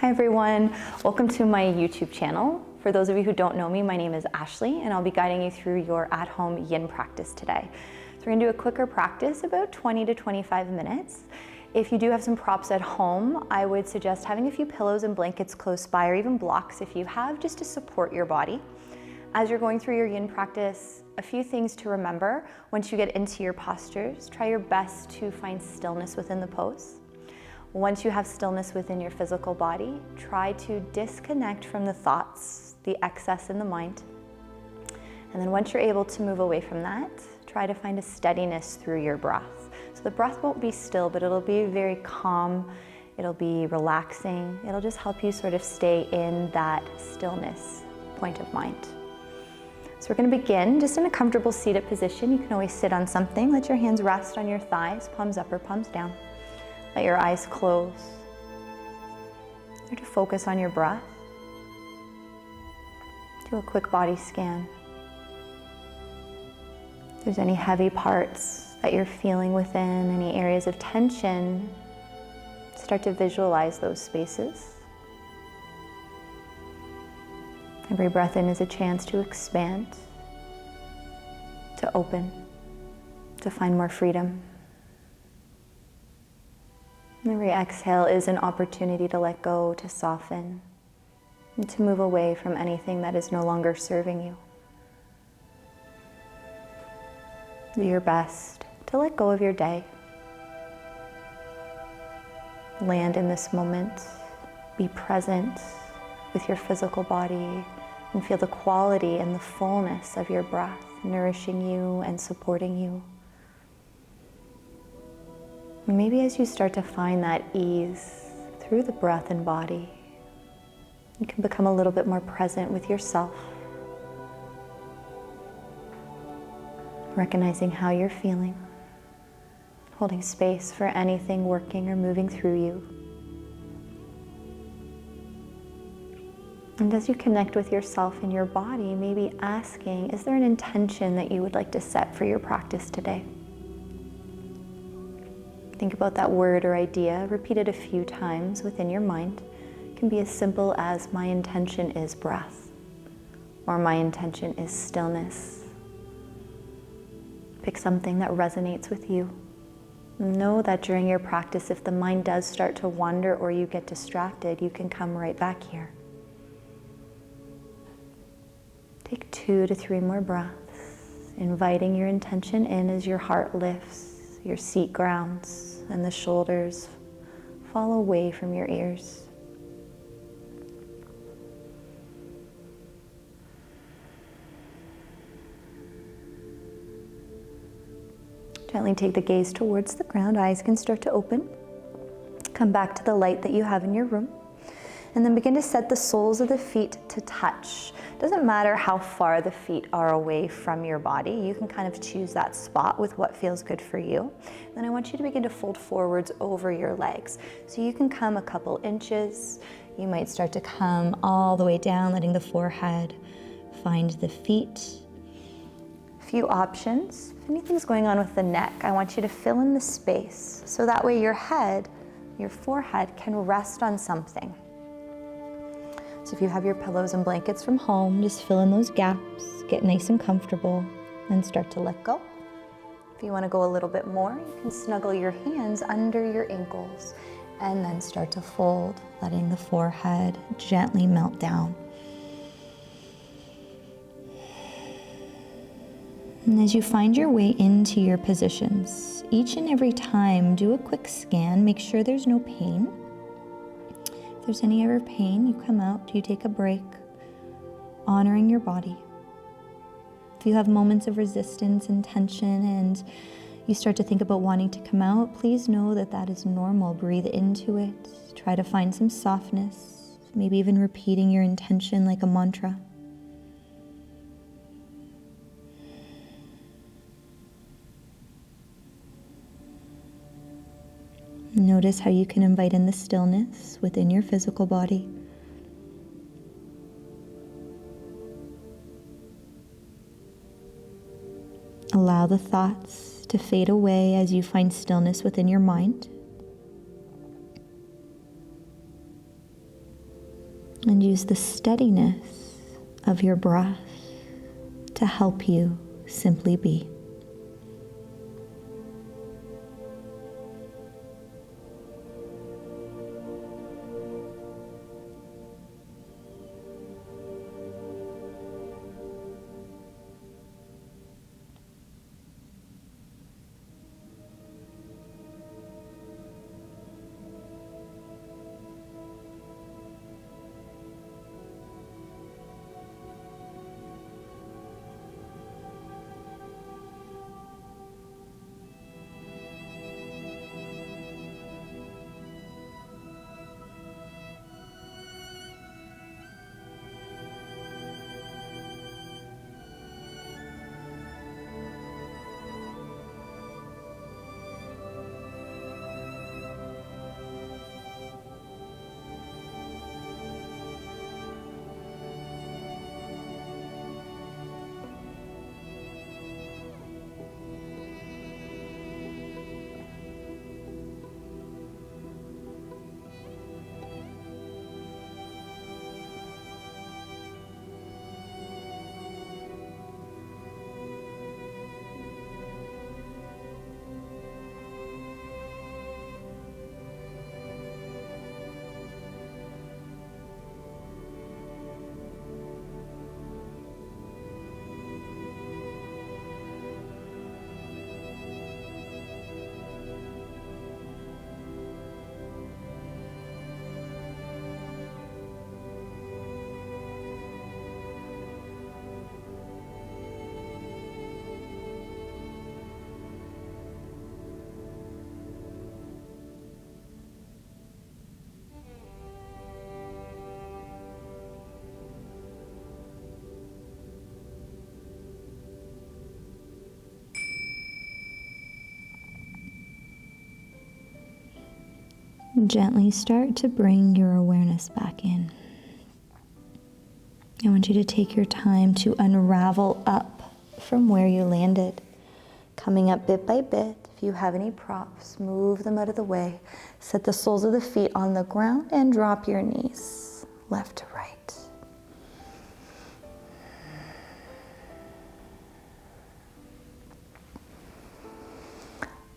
Hi everyone, welcome to my YouTube channel. For those of you who don't know me, my name is Ashley and I'll be guiding you through your at-home yin practice today. So we're gonna do a quicker practice, about 20 to 25 minutes. If you do have some props at home, I would suggest having a few pillows and blankets close by, or even blocks if you have, just to support your body. As you're going through your yin practice, a few things to remember. Once you get into your postures, try your best to find stillness within the pose. Once you have stillness within your physical body, try to disconnect from the thoughts, the excess in the mind. And then once you're able to move away from that, try to find a steadiness through your breath. So the breath won't be still, but it'll be very calm, it'll be relaxing, it'll just help you sort of stay in that stillness point of mind. So we're going to begin just in a comfortable seated position. You can always sit on something. Let your hands rest on your thighs, palms up or palms down. Let your eyes close. Start to focus on your breath. Do a quick body scan. If there's any heavy parts that you're feeling within, any areas of tension, start to visualize those spaces. Every breath in is a chance to expand, to open, to find more freedom. Every exhale is an opportunity to let go, to soften, and to move away from anything that is no longer serving you. Do your best to let go of your day. Land in this moment. Be present with your physical body and feel the quality and the fullness of your breath nourishing you and supporting you. Maybe as you start to find that ease through the breath and body, you can become a little bit more present with yourself, recognizing how you're feeling, holding space for anything working or moving through you. And as you connect with yourself and your body, maybe asking, is there an intention that you would like to set for your practice today? Think about that word or idea, repeat it a few times within your mind. It can be as simple as, my intention is breath, or my intention is stillness. Pick something that resonates with you. Know that during your practice, if the mind does start to wander or you get distracted, you can come right back here. Take 2 to 3 more breaths, inviting your intention in as your heart lifts, your seat grounds, and the shoulders fall away from your ears. Gently take the gaze towards the ground. Eyes can start to open. Come back to the light that you have in your room. And then begin to set the soles of the feet to touch. Doesn't matter how far the feet are away from your body. You can kind of choose that spot with what feels good for you. Then I want you to begin to fold forwards over your legs. So you can come a couple inches. You might start to come all the way down, letting the forehead find the feet. A few options. If anything's going on with the neck, I want you to fill in the space. So that way your head, your forehead can rest on something. So if you have your pillows and blankets from home, just fill in those gaps, get nice and comfortable, and start to let go. If you want to go a little bit more, you can snuggle your hands under your ankles and then start to fold, letting the forehead gently melt down. And as you find your way into your positions, each and every time, do a quick scan, make sure there's no pain. If there's any ever pain, you come out, you take a break, honoring your body. If you have moments of resistance and tension and you start to think about wanting to come out, please know that that is normal. Breathe into it. Try to find some softness, maybe even repeating your intention like a mantra. Notice how you can invite in the stillness within your physical body. Allow the thoughts to fade away as you find stillness within your mind. And use the steadiness of your breath to help you simply be. Gently start to bring your awareness back in. I want you to take your time to unravel up from where you landed, coming up bit by bit. If you have any props, move them out of the way. Set the soles of the feet on the ground and drop your knees left to right.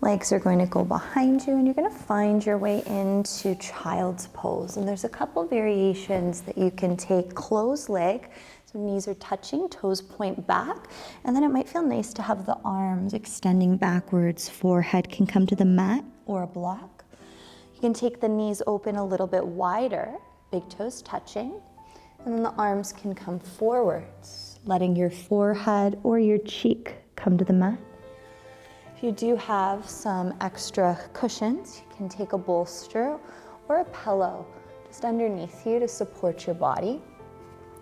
Legs are going to go behind you and you're going to find your way into child's pose. And there's a couple variations that you can take. Closed leg, so knees are touching, toes point back. And then it might feel nice to have the arms extending backwards. Forehead can come to the mat or a block. You can take the knees open a little bit wider, big toes touching. And then the arms can come forwards, letting your forehead or your cheek come to the mat. If you do have some extra cushions, you can take a bolster or a pillow just underneath you to support your body.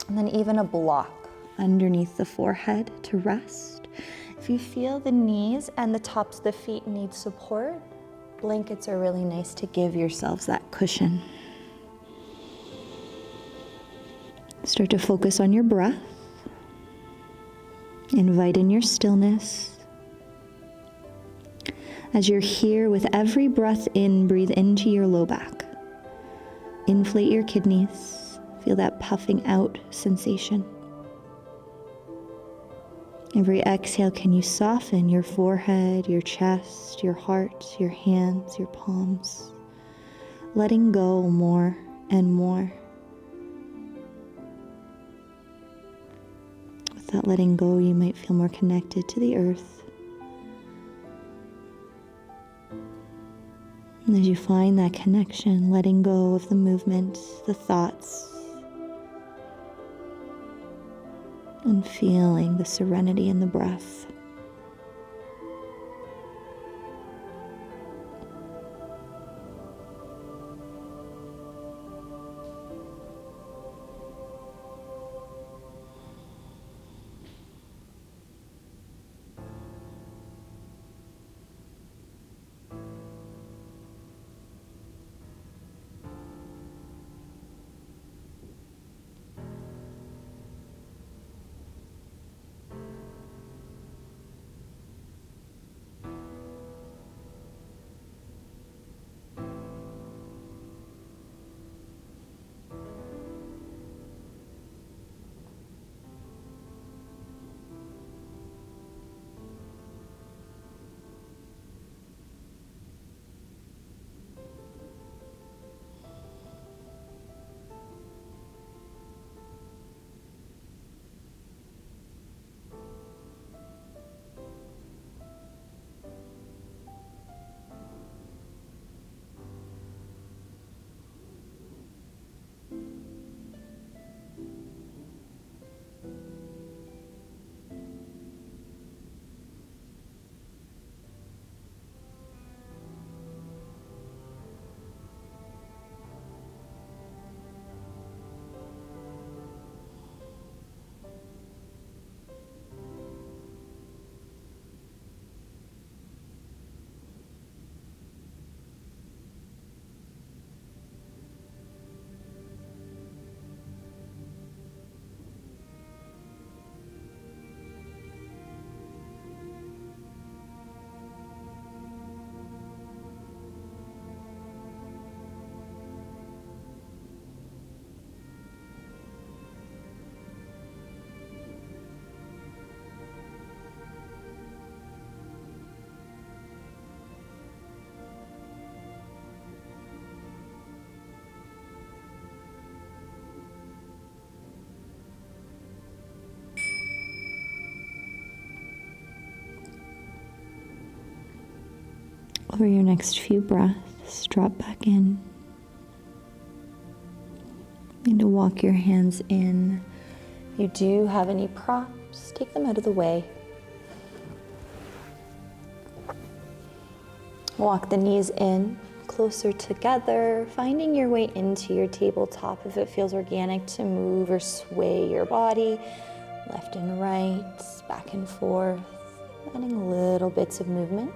And then even a block underneath the forehead to rest. If you feel the knees and the tops of the feet need support, blankets are really nice to give yourselves that cushion. Start to focus on your breath. Invite in your stillness. As you're here, with every breath in, breathe into your low back. Inflate your kidneys. Feel that puffing out sensation. Every exhale, can you soften your forehead, your chest, your heart, your hands, your palms, letting go more and more. With that letting go, you might feel more connected to the earth. And as you find that connection, letting go of the movement, the thoughts, and feeling the serenity in the breath. For your next few breaths, drop back in. And to walk your hands in. If you do have any props, take them out of the way. Walk the knees in, closer together, finding your way into your tabletop if it feels organic to move or sway your body, left and right, back and forth, adding little bits of movement.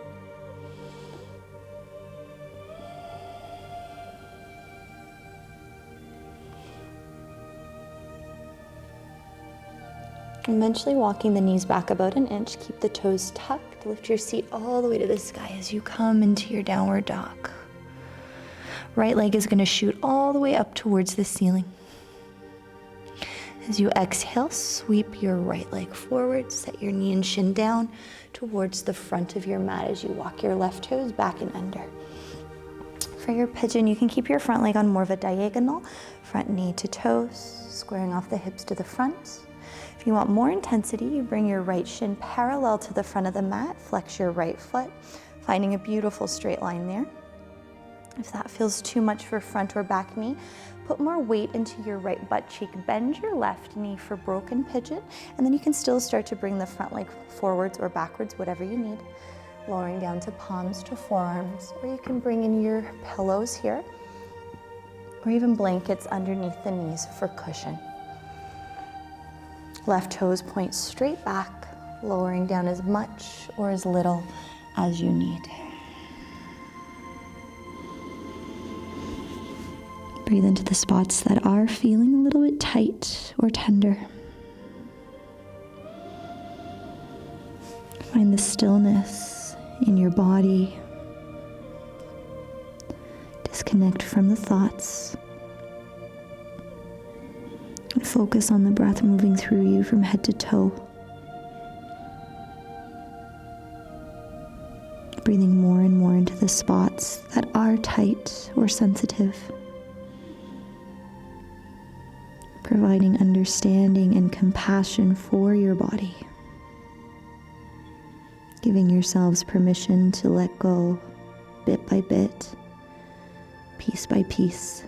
Eventually walking the knees back about an inch, keep the toes tucked, lift your seat all the way to the sky as you come into your downward dog. Right leg is going to shoot all the way up towards the ceiling. As you exhale, sweep your right leg forward, set your knee and shin down towards the front of your mat as you walk your left toes back and under. For your pigeon, you can keep your front leg on more of a diagonal, front knee to toes, squaring off the hips to the front. If you want more intensity, you bring your right shin parallel to the front of the mat, flex your right foot, finding a beautiful straight line there. If that feels too much for front or back knee, put more weight into your right butt cheek, bend your left knee for broken pigeon, and then you can still start to bring the front leg forwards or backwards, whatever you need, lowering down to palms to forearms, or you can bring in your pillows here, or even blankets underneath the knees for cushion. Left toes point straight back, lowering down as much or as little as you need. Breathe into the spots that are feeling a little bit tight or tender. Find the stillness in your body. Disconnect from the thoughts. And focus on the breath moving through you from head to toe. Breathing more and more into the spots that are tight or sensitive. Providing understanding and compassion for your body. Giving yourselves permission to let go bit by bit, piece by piece.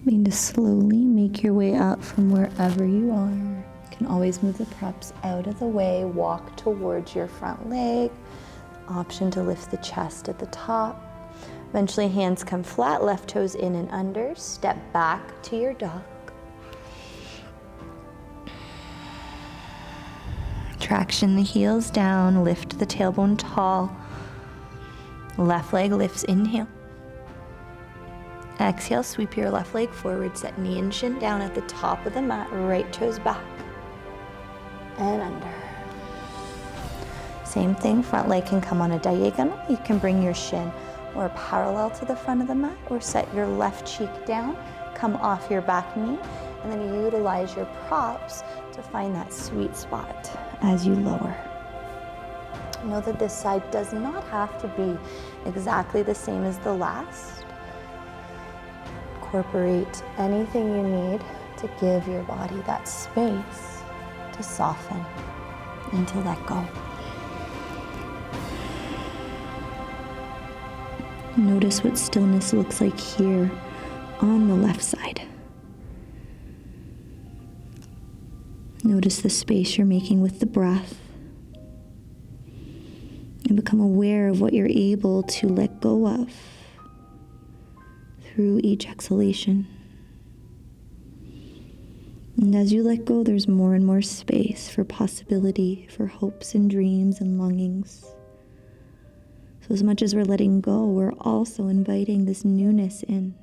Begin to slowly make your way up from wherever you are. You can always move the props out of the way, walk towards your front leg. Option to lift the chest at the top. Eventually hands come flat, left toes in and under. Step back to your dog. Traction the heels down, lift the tailbone tall. Left leg lifts, inhale. Exhale, sweep your left leg forward, set knee and shin down at the top of the mat, right toes back and under. Same thing, front leg can come on a diagonal. You can bring your shin or parallel to the front of the mat, or set your left cheek down, come off your back knee, and then utilize your props to find that sweet spot as you lower. Know that this side does not have to be exactly the same as the last. Incorporate anything you need to give your body that space to soften and to let go. Notice what stillness looks like here on the left side. Notice the space you're making with the breath. And become aware of what you're able to let go of through each exhalation. And as you let go, there's more and more space for possibility, for hopes and dreams and longings. So as much as we're letting go, we're also inviting this newness in.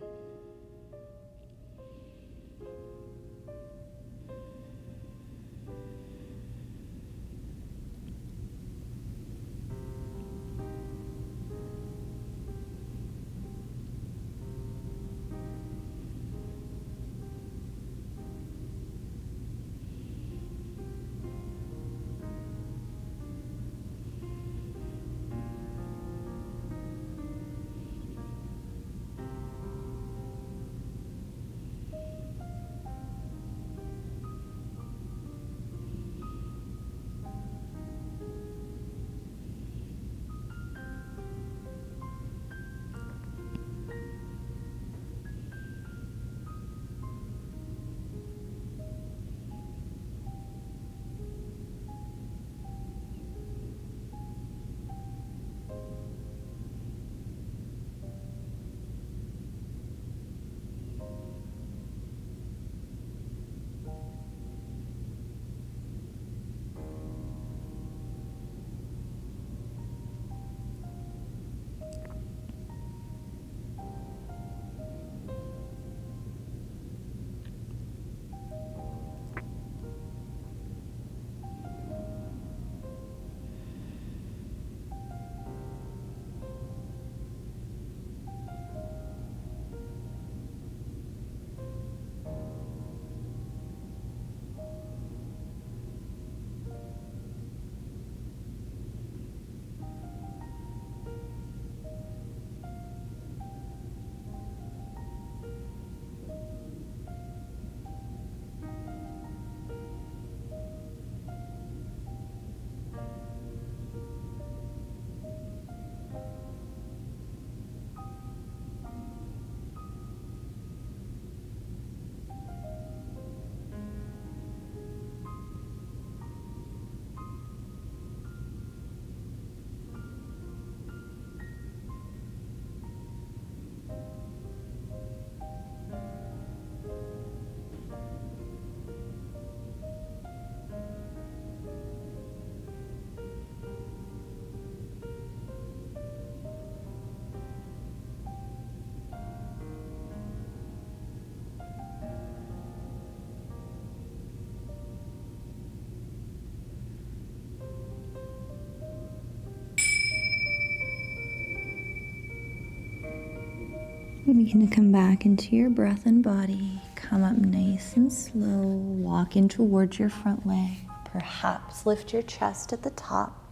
And begin to come back into your breath and body. Come up nice and slow. Walk in towards your front leg. Perhaps lift your chest at the top.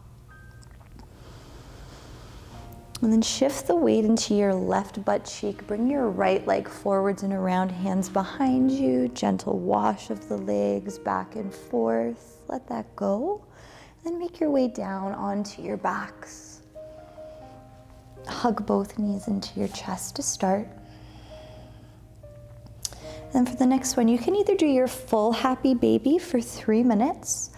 And then shift the weight into your left butt cheek. Bring your right leg forwards and around, hands behind you. Gentle wash of the legs back and forth. Let that go. Then make your way down onto your backs. Hug both knees into your chest to start. And for the next one, you can either do your full happy baby for 3 minutes,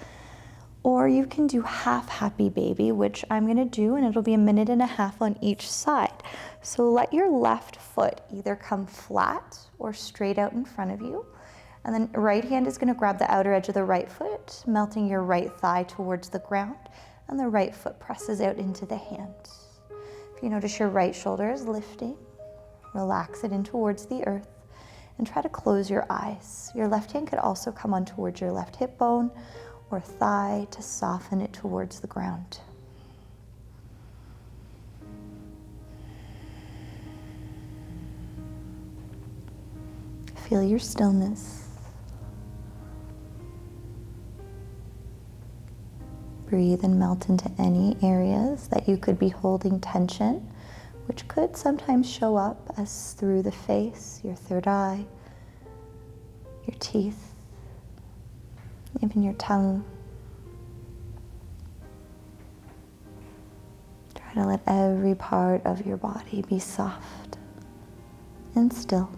or you can do half happy baby, which I'm gonna do, and it'll be 1.5 minutes on each side. So let your left foot either come flat or straight out in front of you. And then right hand is gonna grab the outer edge of the right foot, melting your right thigh towards the ground, and the right foot presses out into the hand. If you notice your right shoulder is lifting, relax it in towards the earth, and try to close your eyes. Your left hand could also come on towards your left hip bone or thigh to soften it towards the ground. Feel your stillness. Breathe and melt into any areas that you could be holding tension, which could sometimes show up as through the face, your third eye, your teeth, even your tongue. Try to let every part of your body be soft and still.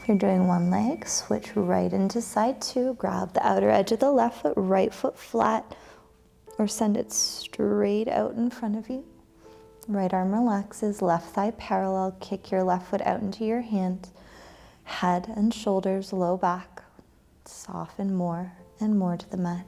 If you're doing one leg, switch right into side two. Grab the outer edge of the left foot, right foot flat, or send it straight out in front of you. Right arm relaxes, left thigh parallel. Kick your left foot out into your hand. Head and shoulders, low back. Soften more and more to the mat.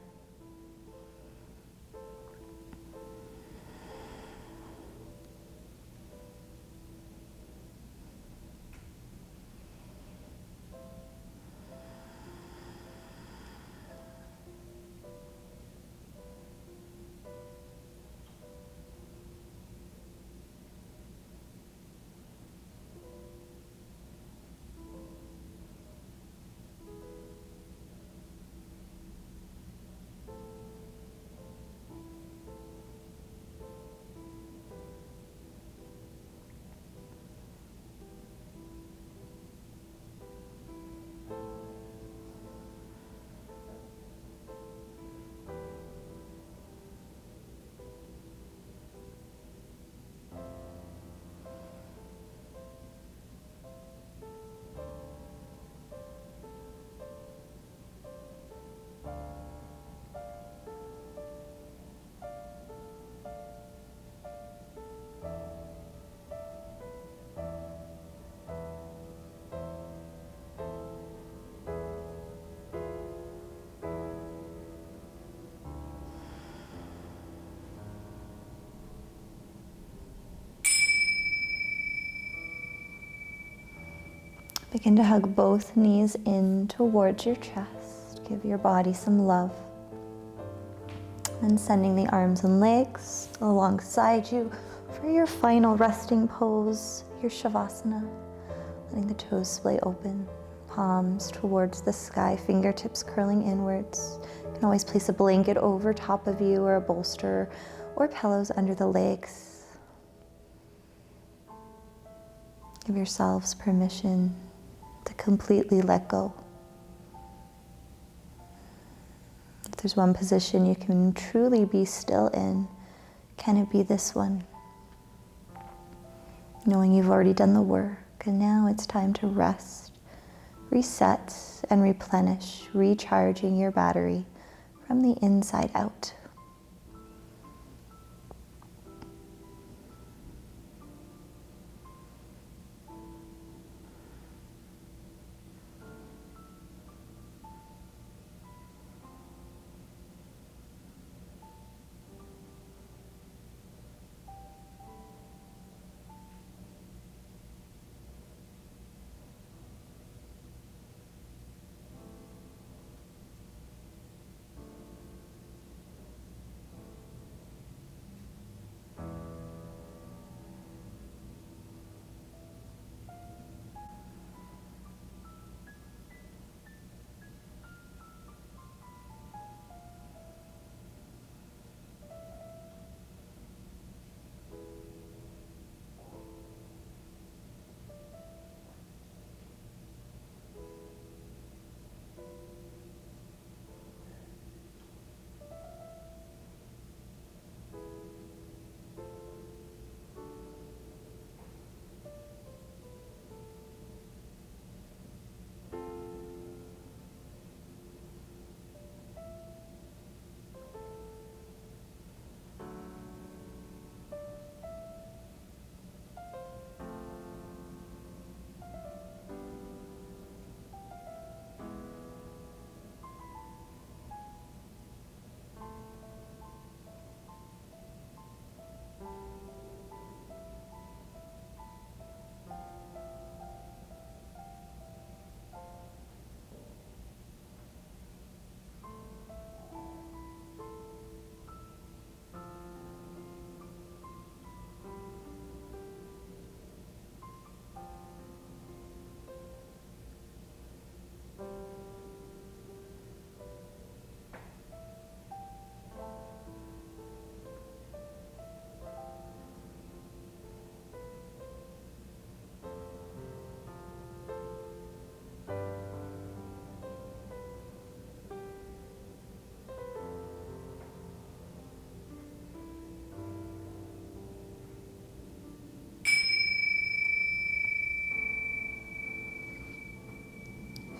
Begin to hug both knees in towards your chest. Give your body some love. And sending the arms and legs alongside you for your final resting pose, your shavasana. Letting the toes splay open, palms towards the sky, fingertips curling inwards. You can always place a blanket over top of you or a bolster or pillows under the legs. Give yourselves permission to completely let go. If there's one position you can truly be still in, can it be this one? Knowing you've already done the work, and now it's time to rest, reset, and replenish, recharging your battery from the inside out.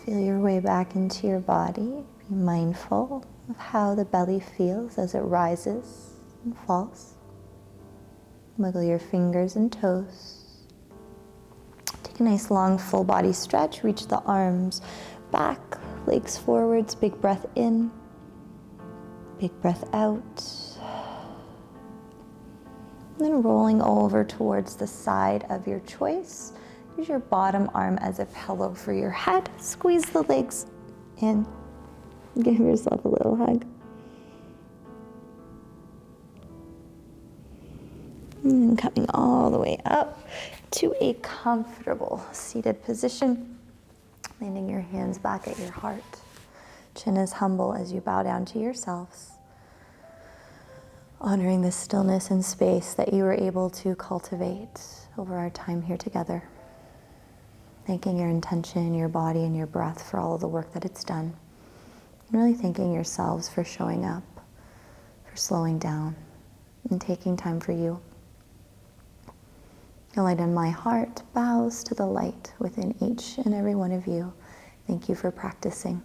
Feel your way back into your body. Be mindful of how the belly feels as it rises and falls. Wiggle your fingers and toes. Take a nice long full body stretch. Reach the arms back, legs forwards. Big breath in, big breath out. And then rolling over towards the side of your choice. Use your bottom arm as a pillow for your head. Squeeze the legs in. Give yourself a little hug. And then coming all the way up to a comfortable seated position. Landing your hands back at your heart. Chin is humble as you bow down to yourselves. Honoring the stillness and space that you were able to cultivate over our time here together. Thanking your intention, your body, and your breath for all of the work that it's done. And really thanking yourselves for showing up, for slowing down, and taking time for you. The light in my heart bows to the light within each and every one of you. Thank you for practicing.